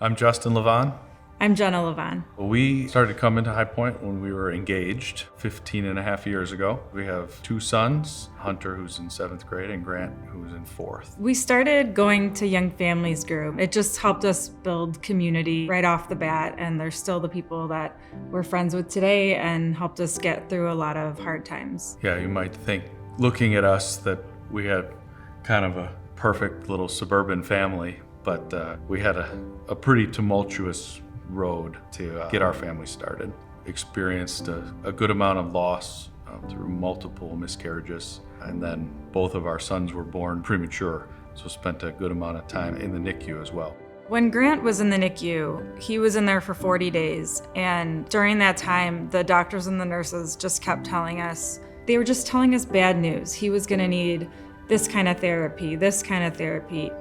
I'm Justin Levon. I'm Jenna Levon. We started coming to Highpoint when we were engaged 15 and a half years ago. We have two sons, Hunter, who's in 7th grade, and Grant, who's in 4th. We started going to Young Families Group. It just helped us build community right off the bat, and they're still the people that we're friends with today and helped us get through a lot of hard times. Yeah, you might think, looking at us, that we had kind of a perfect little suburban family, but we had a pretty tumultuous road to get our family started. Experienced a good amount of loss through multiple miscarriages, and then both of our sons were born premature, so spent a good amount of time in the NICU as well. When Grant was in the NICU, he was in there for 40 days, and during that time, the doctors and the nurses just kept telling us, they were just telling us bad news. He was gonna need this kind of therapy,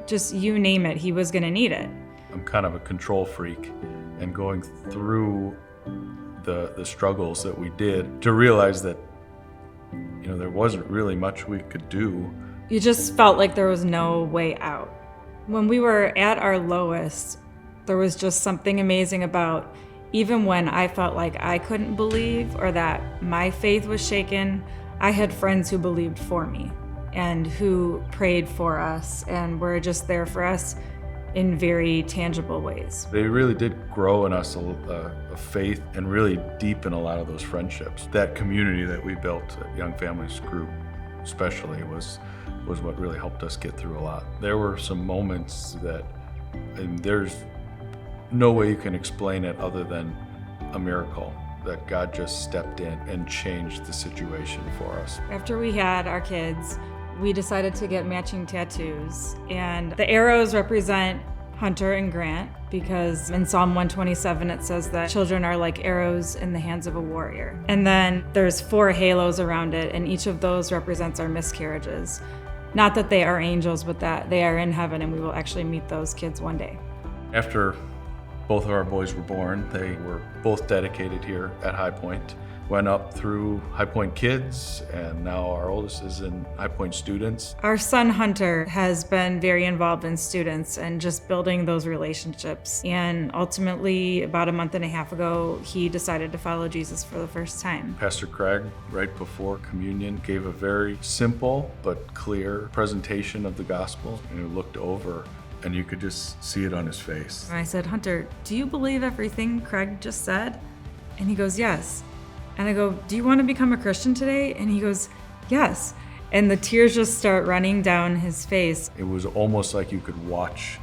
just you name it, he was gonna need it. I'm kind of a control freak, and going through the struggles that we did to realize that, there wasn't really much we could do. You just felt like there was no way out. When we were at our lowest, there was just something amazing about, even when I felt like I couldn't believe or that my faith was shaken, I had friends who believed for me and who prayed for us and were just there for us in very tangible ways. They really did grow in us a faith and really deepen a lot of those friendships. That community that we built at Young Families Group especially was what really helped us get through a lot. There were some moments that, and there's no way you can explain it other than a miracle, that God just stepped in and changed the situation for us. After we had our kids, we decided to get matching tattoos, and the arrows represent Hunter and Grant because in Psalm 127 it says that children are like arrows in the hands of a warrior. And then there's 4 halos around it, and each of those represents our miscarriages. Not that they are angels, but that they are in heaven and we will actually meet those kids one day. After both of our boys were born, they were both dedicated here at Highpoint. Went up through Highpoint Kids, and now our oldest is in Highpoint Students. Our son Hunter has been very involved in students and just building those relationships. And ultimately, about a month and a half ago, he decided to follow Jesus for the first time. Pastor Craig, right before communion, gave a very simple but clear presentation of the gospel, and he looked over and you could just see it on his face. And I said, Hunter, do you believe everything Craig just said? And he goes, yes. And I go, do you want to become a Christian today? And he goes, yes. And the tears just start running down his face. It was almost like you could watch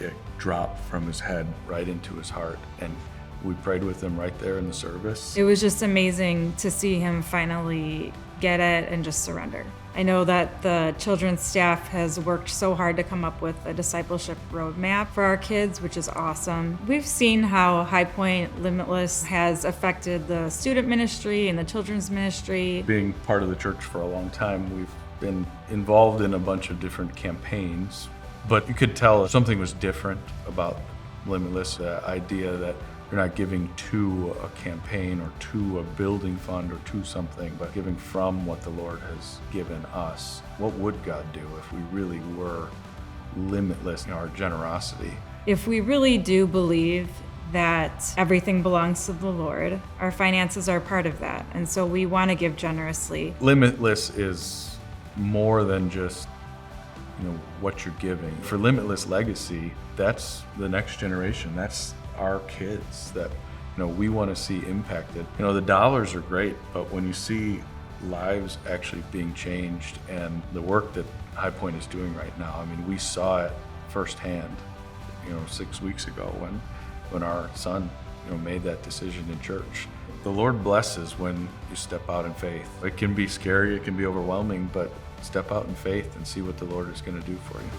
it drop from his head right into his heart. And we prayed with him right there in the service. It was just amazing to see him finally get it and just surrender. I know that the children's staff has worked so hard to come up with a discipleship roadmap for our kids, which is awesome. We've seen how Highpoint Limitless has affected the student ministry and the children's ministry. Being part of the church for a long time, we've been involved in a bunch of different campaigns, but you could tell something was different about Limitless, the idea that you're not giving to a campaign or to a building fund or to something, but giving from what the Lord has given us. What would God do if we really were limitless in our generosity? If we really do believe that everything belongs to the Lord, our finances are part of that. And so we want to give generously. Limitless is more than just what you're giving. For Limitless Legacy, that's the next generation. That's our kids that we want to see impacted. The dollars are great, but when you see lives actually being changed and the work that Highpoint is doing right now, we saw it firsthand 6 weeks ago when our son made that decision in church. The Lord blesses when you step out in faith. It can be scary, it can be overwhelming, but step out in faith and see what the Lord is going to do for you.